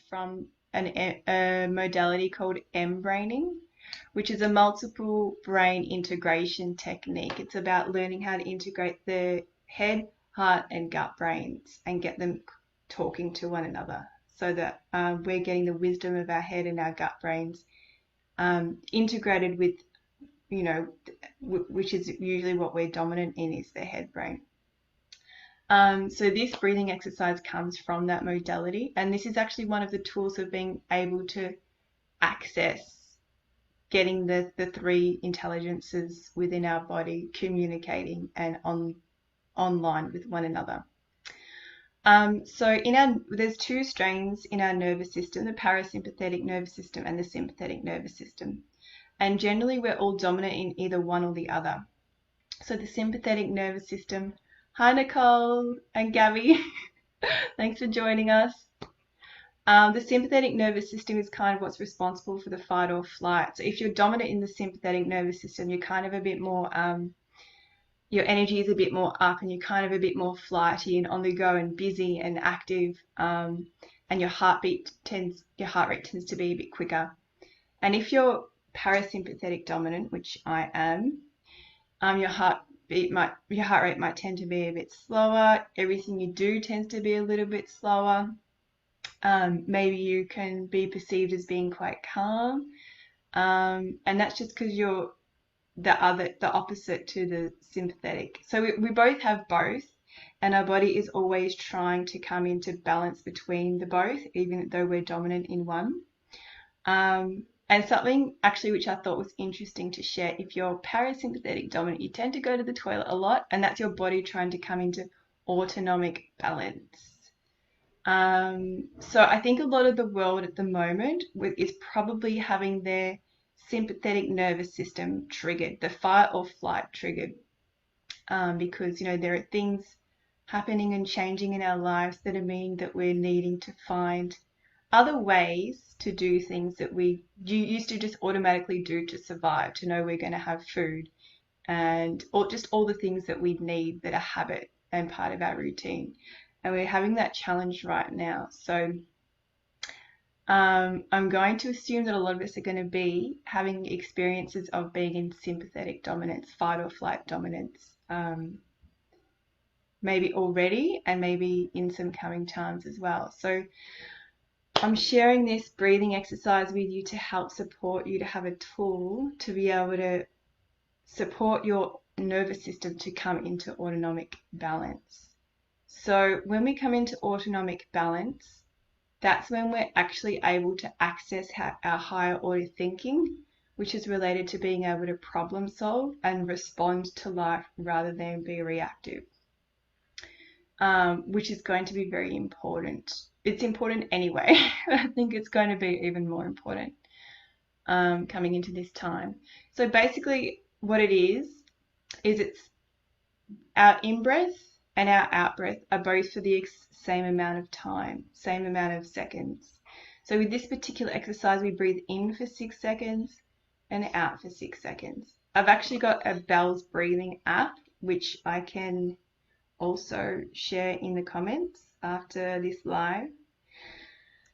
from a modality called M-braining, which is a multiple brain integration technique. It's about learning how to integrate the head, heart, and gut brains and get them talking to one another so that we're getting the wisdom of our head and our gut brains integrated with, which is usually what we're dominant in, is the head brain. So this breathing exercise comes from that modality, and this is actually one of the tools of being able to access getting the three intelligences within our body communicating and online with one another. So there's two strains in our nervous system, the parasympathetic nervous system and the sympathetic nervous system. And generally we're all dominant in either one or the other. So the sympathetic nervous system, hi Nicole and Gabby, thanks for joining us. The sympathetic nervous system is kind of what's responsible for the fight or flight. So if you're dominant in the sympathetic nervous system, you're kind of a bit more, your energy is a bit more up and you're kind of a bit more flighty and on the go and busy and active, and your heart rate tends to be a bit quicker. And if you're parasympathetic dominant, which I am, your heart rate might tend to be a bit slower. Everything you do tends to be a little bit slower. Maybe you can be perceived as being quite calm, and that's just because you're the opposite to the sympathetic. So we both have both, and our body is always trying to come into balance between the both, even though we're dominant in one. And something actually which I thought was interesting to share, if you're parasympathetic dominant, you tend to go to the toilet a lot, and that's your body trying to come into autonomic balance. So I think a lot of the world at the moment is probably having their sympathetic nervous system triggered, the fight or flight triggered, because there are things happening and changing in our lives that are meaning that we're needing to find other ways to do things that you used to just automatically do to survive, to know we're going to have food or just all the things that we need that are habit and part of our routine. And we're having that challenge right now. So I'm going to assume that a lot of us are going to be having experiences of being in sympathetic dominance, fight or flight dominance, maybe already and maybe in some coming times as well. So I'm sharing this breathing exercise with you to help support you to have a tool to be able to support your nervous system to come into autonomic balance. So when we come into autonomic balance, that's when we're actually able to access our higher order thinking, which is related to being able to problem solve and respond to life rather than be reactive, which is going to be very important. It's important anyway. I think it's going to be even more important coming into this time. So basically what it is it's our in-breath and our out-breath are both for the same amount of time, same amount of seconds. So with this particular exercise, we breathe in for 6 seconds and out for 6 seconds. I've actually got a Bell's breathing app, which I can also share in the comments after this live.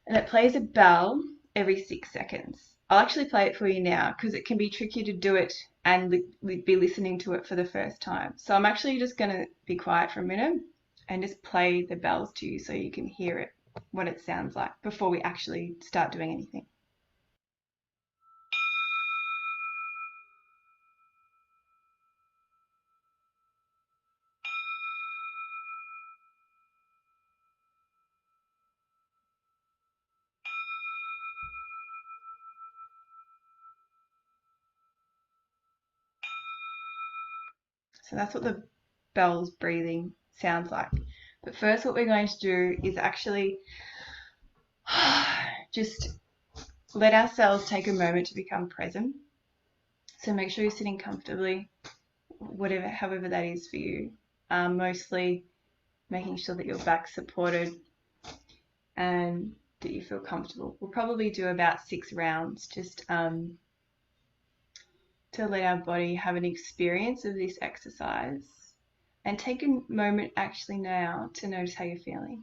And it plays a bell every 6 seconds. I'll actually play it for you now because it can be tricky to do it and be listening to it for the first time. So I'm actually just going to be quiet for a minute and just play the bells to you so you can hear it, what it sounds like before we actually start doing anything. So that's what the bells breathing sounds like. But first what we're going to do is actually just let ourselves take a moment to become present. So make sure you're sitting comfortably, however that is for you. Mostly making sure that your back's supported and that you feel comfortable. We'll probably do about 6 rounds just to let our body have an experience of this exercise, and take a moment actually now to notice how you're feeling.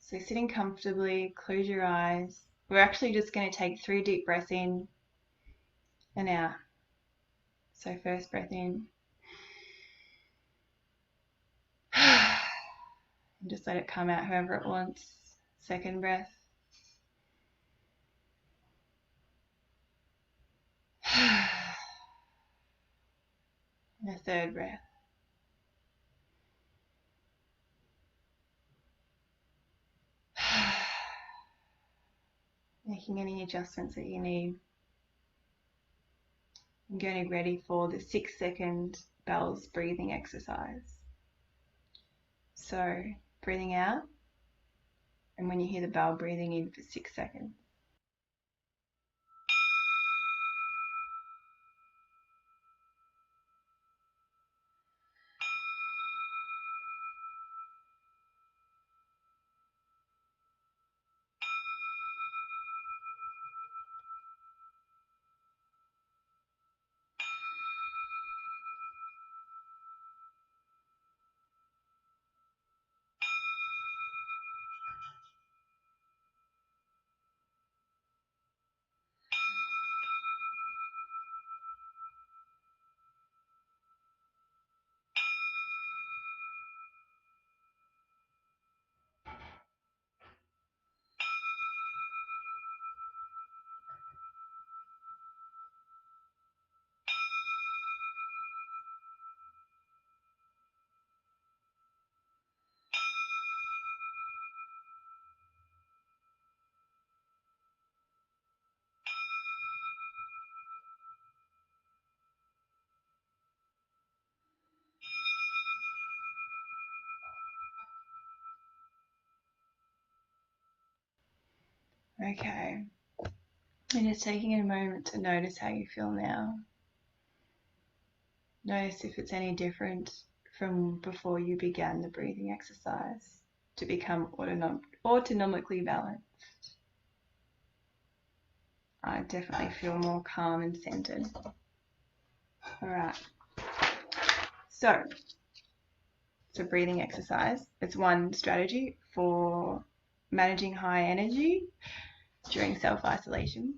So sitting comfortably, close your eyes. We're actually just going to take 3 deep breaths in and out. So first breath in. And just let it come out however it wants. Second breath. And a third breath. Making any adjustments that you need. I'm getting ready for the 6-second bells breathing exercise. So breathing out, and when you hear the bell, breathing in for 6 seconds. Okay, and just taking a moment to notice how you feel now. Notice if it's any different from before you began the breathing exercise to become autonomically balanced. I definitely feel more calm and centered. Alright, so it's a breathing exercise. It's one strategy for managing high energy during self-isolation.